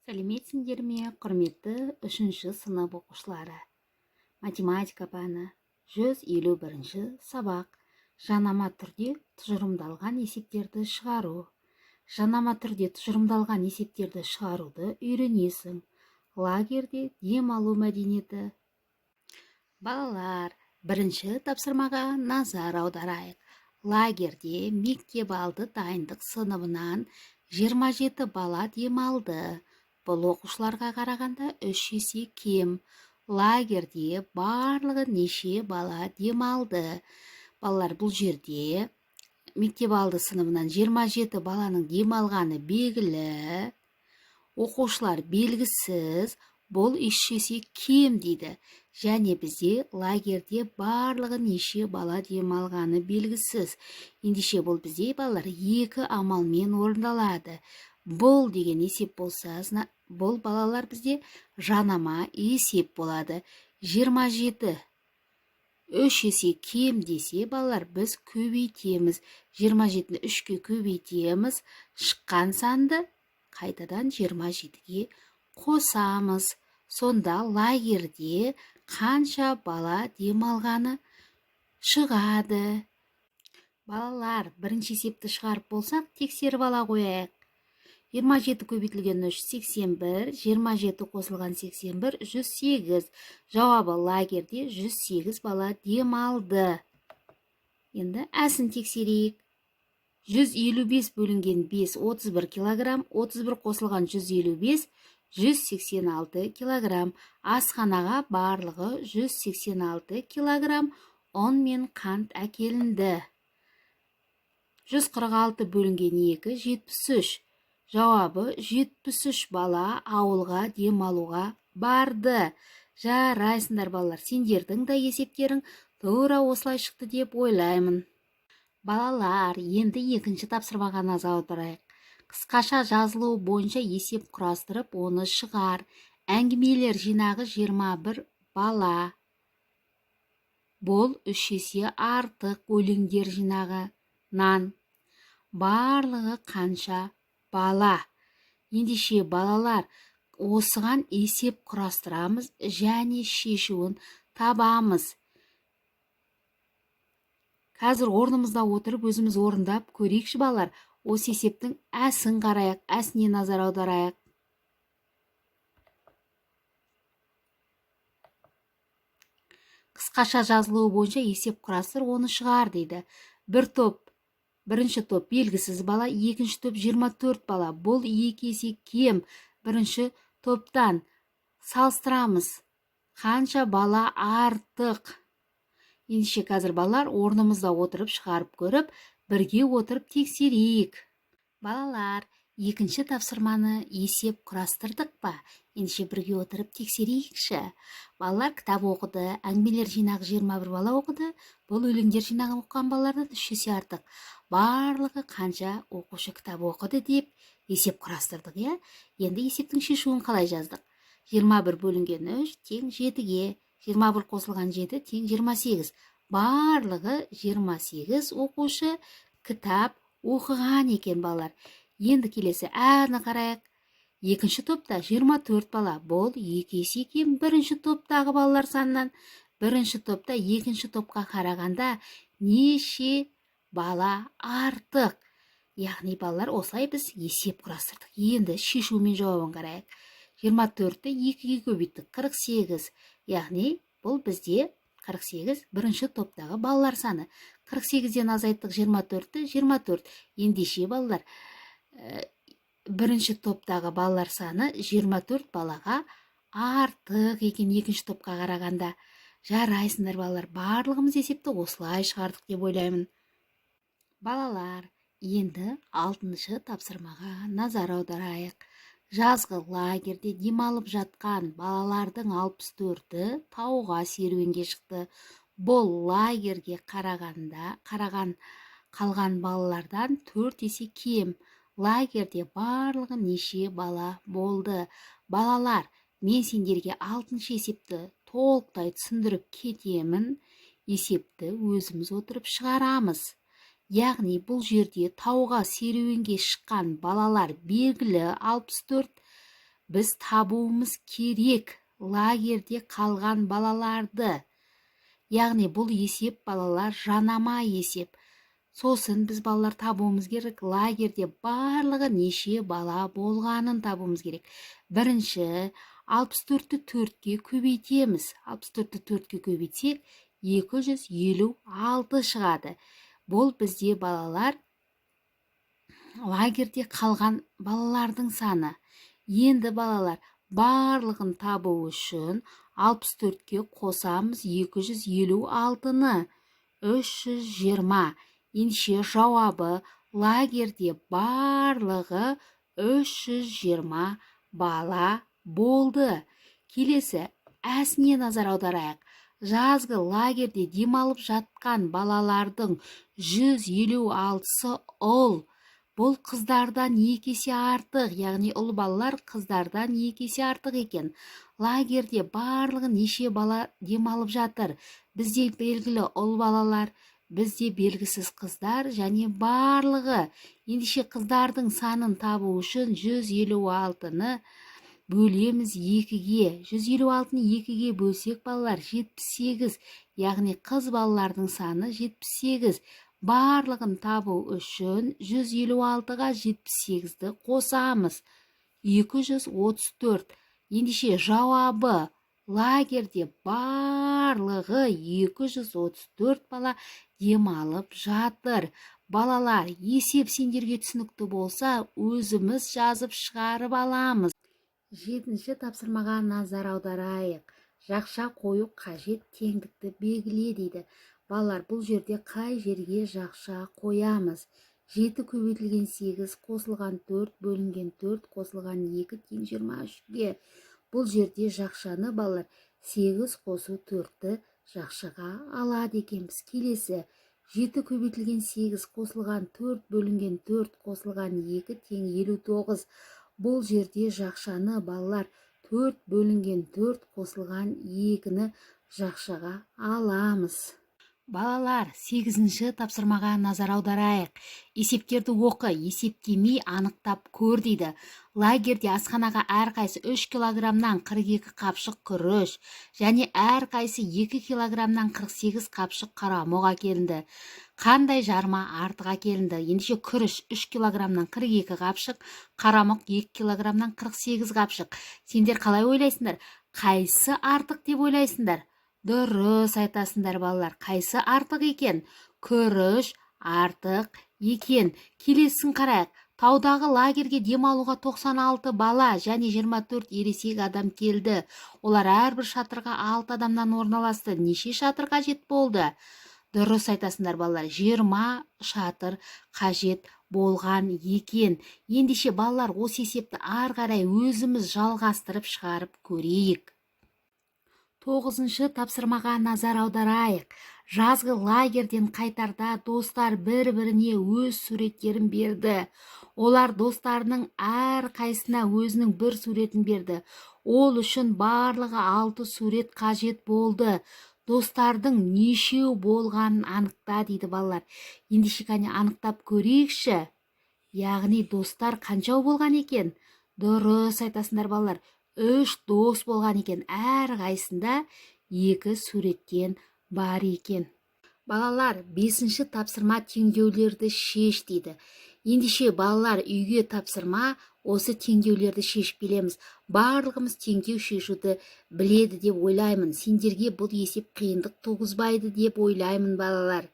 Сәлеметсіңдер ме, құрметті 3-ші сынып оқушылары. Математика пәні 151-ші сабақ. Жанама түрде тұжырымдалған есептерді шығару. Жанама түрде тұжырымдалған есептерді шығаруды үйренесің. Лагерде демалу мәдениеті. Балалар, бірінші тапсырмаға назар аударайық. Лагерде мектеп алды дайындық сыныбынан 27 бала демалды. Бұл оқушыларға қарағанда 3 есе кем. Лагерде барлығы неше бала демалды. Балалар, бұл жерде мектеп алды сыныбынан 27 баланың демалғаны белгілі. Оқушылар белгісіз, бұл 3 есе кем дейді. Және бізде лагерде барлығы неше бала демалғаны белгісіз. Ендеше бұл бізде балалар 2 амалмен орындалады. Бұл деген есеп болса, бұл балалар бізде жанама есеп болады. 27 3 есе кем десе, балалар біз көбейтеміз. 27-ні 3-ке көбейтеміз. Шыққан санды қайтадан 27-ге қосамыз. Сонда лагерде қанша бала демалғаны шығады. Балалар, бірінші есепті шығарып болсақ, тексеріп ала қояйық. 27 көбейтілген 3 81, 27 қосылған 81 108. Жауабы лагерде 108 бала демалды. Енді әсін тексерейік. 155 бөлінген 5 31 килограмм, 31 қосылған 155 186 килограмм. Асханаға барлығы 186 килограмм ұн мен қант әкелінді. 146 бөлінген 2 73. Жауабы 73 бала ауылға демалуға барды. Жарайсыңдар балалар, сендердің де есептерің тура осылай шықты деп ойлаймын. Балалар, енді екінші тапсырмаға назар аударайық. Қысқаша жазылуы бойынша есеп құрастырып, оны шығар. Әңгімелер жинағы 21 бала. Бұл 3 есе артық өлеңдер жинағынан. Барлығы қанша бала? Ендеше балалар, осыған есеп құрастырамыз және шешуін табамыз. Қазір орнымызда отырып, өзіміз орындап көрейікші балалар. Осы есептің әсін қарайық, әсіне назар аударайық. Қысқаша жазылуы бойынша есеп құрастыр, оны шығар дейді. Бірінші топ белгісіз бала, екінші топ 24 бала. Бұл 2 есе кем. Бірінші топтан салыстырамыз. Қанша бала артық? Ендеше қазір балалар орнымызда отырып шығарып көріп, бірге отырып тексерейік. Балалар, екінші тапсырманы есеп құрастырдық па? Ендеше бірге отырып тексерейікші. Балалар кітап оқыды, әңгімелер жинағы 21 бала оқыды. Бұл өлеңдер жинағын оқыған балалардан 3 есе артық. Барлығы қанша оқушы кітап оқыды деп есеп құрастырдық, иә? Енді есептің шешуін қалай жаздық? 21 бөлінген 3 тең 7-ге, 21 қосылған 7 тең 28. Барлығы 28 оқушы кітап оқыған екен балалар. Енді келесі әні қарайық. Екінші топта 24 бала. Бұл 2 есе кем бірінші топтағы балалар санынан. Бірінші топта екінші топқа қарағанда неше бала артық? Яғни балалар, осылай біз есеп құрастырдық. Енді шешумен жауабын қарайық. 24-ті 2-ге көбейттік, 48. Яғни бұл бізде 48 бірінші топтағы балалар саны. 48-ден азайттық 24-ті, 24. Ендеше балалар, бірінші топтағы балалар саны 24 балаға артық екен екінші топқа қарағанда. Жарайсыңдар балалар, барлығымыз есепті осылай шығардық деп ойлаймын. Балалар, енді 6-шы тапсырмаға назар аударайық. Жазғы лагерде демалып жатқан балалардың 64-і тауға серуенге шықты. Бұл лагерге қалған балалардан 4 есе кем. Лагерде барлығы неше бала болды? Балалар, мен сендерге 6-шы есепті толықтай түсіндіріп кетемін. Есепті өзіміз отырып шығарамыз. Яғни бұл жерде тауға серуенге шыққан балалар белгілі 64 біз табуымыз керек лагерьде қалған балаларды. Яғни бұл есеп балалар жанама есеп. Сосын біз балалар табуымыз керек лагерьде барлығы неше бала болғанын табуымыз керек. Бірінші 64-ті 4-ке көбейтеміз. 64-ті 4-ке көбейтсек 256 шығады. Бұл бізде балалар лагерьде қалған балалардың саны. Енді балалар барлығын табу үшін 64-ке қосамыз 256-ны. 320. Ендеше жауабы лагерьде барлығы 320 бала болды. Келесі әсіне назар аударайық. Жазғы лагерьде демалып жатқан балалардың 156-сы ұл. Бұл қыздардан 2 есе артық, яғни ұл балалар қыздардан 2 есе артық екен. Лагерьде барлығы неше бала демалып жатыр. Бізде белгілі ұл балалар, бізде белгісіз қыздар және барлығы. Ендеше қыздардың санын табу үшін 156-ны бөлеміз 2-ге. 156-ны 2-ге бөлсек балалар 78, яғни қыз балалардың саны 78. Барлығын табу үшін 156-ға 78-ді қосамыз. 234. Ендеше жауабы лагерьде барлығы 234 бала демалып жатыр. Балалар, есеп сендерге түсінікті болса, өзіміз жазып шығарып аламыз. 7-ші тапсырмаға назар аударайық. Жақша қою қажет теңдікті белгіле дейді. Балалар, бұл жерде қай жерге жақша қоямыз? 7 көбейтілген 8 қосылған 4 бөлінген 4 қосылған 2 тең 23-ге. Бұл жерде жақшаны балалар 8 қосу 4-ті жақшаға алады екенбіз. Келесі 7 көбейтілген 8 қосылған 4 бөлінген 4 қосылған 2 тең 59. Бұл жерде жақшаны балалар 4 бөлінген 4 қосылған 2-ні жақшаға аламыз. Балалар, 8-ші тапсырмаға назар аударайық. Есептерді оқы, есептемей анықтап көр дейді. Лагерьде асханаға әрқайсы 3 килограммнан 42 қапшық күріш және әрқайсы 2 килограммнан 48 қапшық қарамұқ әкелінді. Қандай жарма артық әкелінді? Ендеше күріш 3 килограммнан 42 қапшық, қарамұқ 2 килограммнан 48 қапшық. Сендер қалай ойлайсыңдар? Қайсы артық деп ойлайсыңдар? Дұрыс айтасыңдар балалар. Қайсы артық екен? Күріш артық екен. Келесін қарайық. Таудағы лагерге демалуға 96 бала және 24 ересек адам келді. Олар әрбір шатырға 6 адамнан орналасты. Неше шатыр қажет болды? Дұрыс айтасыңдар балалар. 20 шатыр қажет болған екен. Ендеше балалар, осы есепті ары қарай өзіміз жалғастырып шығарып көрейік. 9-шы тапсырмаға назар аударайық. Жазғы лагерден қайтарда достар бір-біріне өз суреттерін берді. Олар достарының әр қайсына өзінің бір суретін берді. Ол үшін барлығы 6 сурет қажет болды. Достардың нешеу болғанын анықта дейді балалар. Ендеше қане анықтап көрейікші. Яғни достар қаншау болған екен? Дұрыс айтасыңдар балалар. 3 дос болған екен. Әр қайсында 2 суреттен бар екен. Балалар, 5-ші тапсырма теңдеулерді шеш дейді. Ендеше балалар, үйге тапсырма осы теңдеулерді шешіп келеміз. Барлығымыз теңдеу шешуді біледі деп ойлаймын. Сендерге бұл есеп қиындық туғызбайды деп ойлаймын балалар.